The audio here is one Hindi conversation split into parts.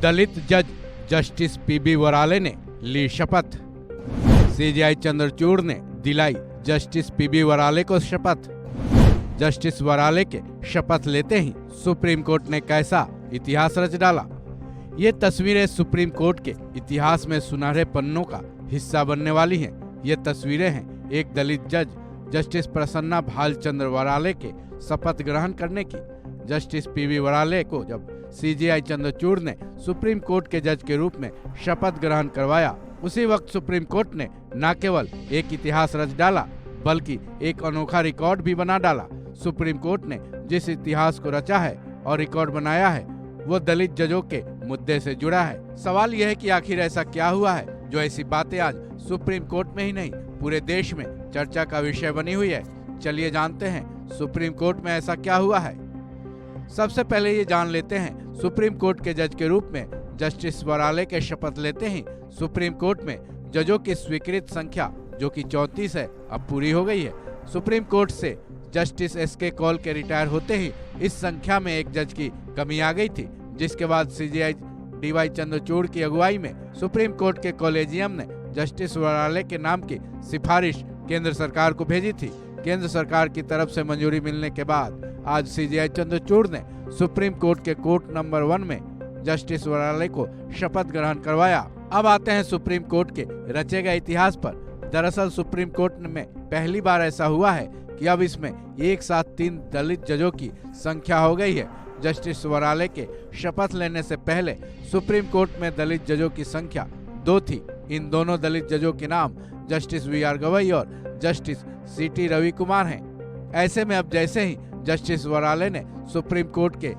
दलित जज जस्टिस पीबी वराले ने ली शपथ। सीजेआई चंद्रचूड़ ने दिलाई जस्टिस पीबी वराले को शपथ। जस्टिस वराले के शपथ लेते ही सुप्रीम कोर्ट ने कैसा इतिहास रच डाला। ये तस्वीरें सुप्रीम कोर्ट के इतिहास में सुनहरे पन्नों का हिस्सा बनने वाली हैं। ये तस्वीरें हैं एक दलित जज जस्टिस प्रसन्ना भालचंद्र वराले के शपथ ग्रहण करने की। जस्टिस पीबी वराले को जब सीजेआई चंद्रचूड़ ने सुप्रीम कोर्ट के जज के रूप में शपथ ग्रहण करवाया, उसी वक्त सुप्रीम कोर्ट ने न केवल एक इतिहास रच डाला बल्कि एक अनोखा रिकॉर्ड भी बना डाला। सुप्रीम कोर्ट ने जिस इतिहास को रचा है और रिकॉर्ड बनाया है वो दलित जजों के मुद्दे से जुड़ा है। सवाल यह है कि आखिर ऐसा क्या हुआ है जो ऐसी बातें आज सुप्रीम कोर्ट में ही नहीं पूरे देश में चर्चा का विषय बनी हुई है। चलिए जानते हैं सुप्रीम कोर्ट में ऐसा क्या हुआ है। सबसे पहले ये जान लेते हैं सुप्रीम कोर्ट के जज के रूप में जस्टिस वराले के शपथ लेते ही सुप्रीम कोर्ट में जजों की स्वीकृत संख्या जो कि 34 है अब पूरी हो गई है। सुप्रीम कोर्ट से जस्टिस एसके कौल के रिटायर होते ही इस संख्या में एक जज की कमी आ गई थी, जिसके बाद सीजेआई डीवाई चंद्रचूड़ की अगुवाई में सुप्रीम कोर्ट के कॉलेजियम ने जस्टिस वराले के नाम की सिफारिश केंद्र सरकार को भेजी थी। केंद्र सरकार की तरफ से मंजूरी मिलने के बाद आज सीजेआई चंद्रचूड़ ने सुप्रीम कोर्ट के कोर्ट नंबर 1 में जस्टिस वराले को शपथ ग्रहण करवाया। अब आते हैं सुप्रीम कोर्ट के रचे गए इतिहास पर। दरअसल सुप्रीम कोर्ट में पहली बार ऐसा हुआ है कि अब इसमें एक साथ 3 दलित जजों की संख्या हो गई है। जस्टिस वराले के शपथ लेने से पहले सुप्रीम कोर्ट में दलित जजों की संख्या 2 थी। इन दोनों दलित जजों के नाम जस्टिस वी.आर. गवई और जस्टिस सी.टी. रवि कुमार हैं। ऐसे में अब जैसे ही जस्टिस वराले ने सुप्रीम कोर्ट के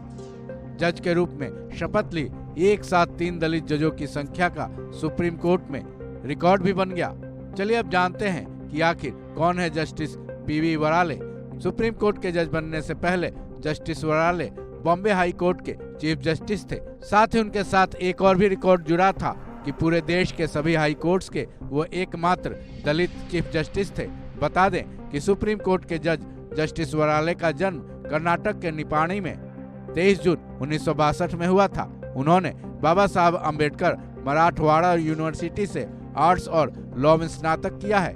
जज के रूप में शपथ ली, एक साथ 3 दलित जजों की संख्या का सुप्रीम कोर्ट में रिकॉर्ड भी बन गया। चलिए अब जानते हैं कि आखिर कौन है जस्टिस पीबी वराले। सुप्रीम कोर्ट के जज बनने से पहले जस्टिस वराले बॉम्बे हाई कोर्ट के चीफ जस्टिस थे। साथ ही उनके साथ एक और भी रिकॉर्ड जुड़ा था कि पूरे देश के सभी हाई कोर्ट्स के वो एकमात्र दलित चीफ जस्टिस थे। बता दें कि सुप्रीम कोर्ट के जज जस्टिस वराले का जन्म कर्नाटक के निपाणी में 23 जून 1962 में हुआ था। उन्होंने बाबा साहब अम्बेडकर मराठवाड़ा यूनिवर्सिटी से आर्ट्स और लॉ में स्नातक किया है।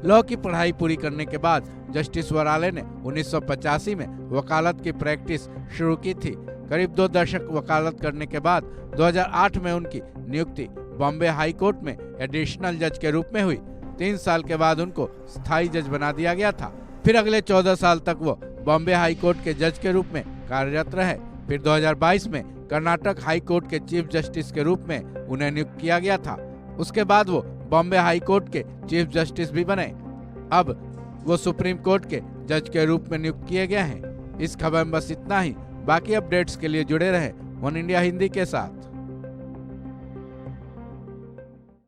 लॉ की पढ़ाई पूरी करने के बाद जस्टिस वराले ने 1985 में वकालत की प्रैक्टिस शुरू की थी। करीब 2 दशक वकालत करने के बाद 2008 में उनकी नियुक्ति बॉम्बे हाई कोर्ट में एडिशनल जज के रूप में हुई। 3 साल के बाद उनको स्थायी जज बना दिया गया था। फिर अगले 14 साल तक वो बॉम्बे हाई कोर्ट के जज के रूप में कार्यरत रहे। फिर 2022 में कर्नाटक हाई कोर्ट के चीफ जस्टिस के रूप में उन्हें नियुक्त किया गया था। उसके बाद वो बॉम्बे हाई कोर्ट के चीफ जस्टिस भी बने। अब वो सुप्रीम कोर्ट के जज के रूप में नियुक्त किए गए हैं। इस खबर में बस इतना ही। बाकी अपडेट्स के लिए जुड़े रहें वन इंडिया हिंदी के साथ।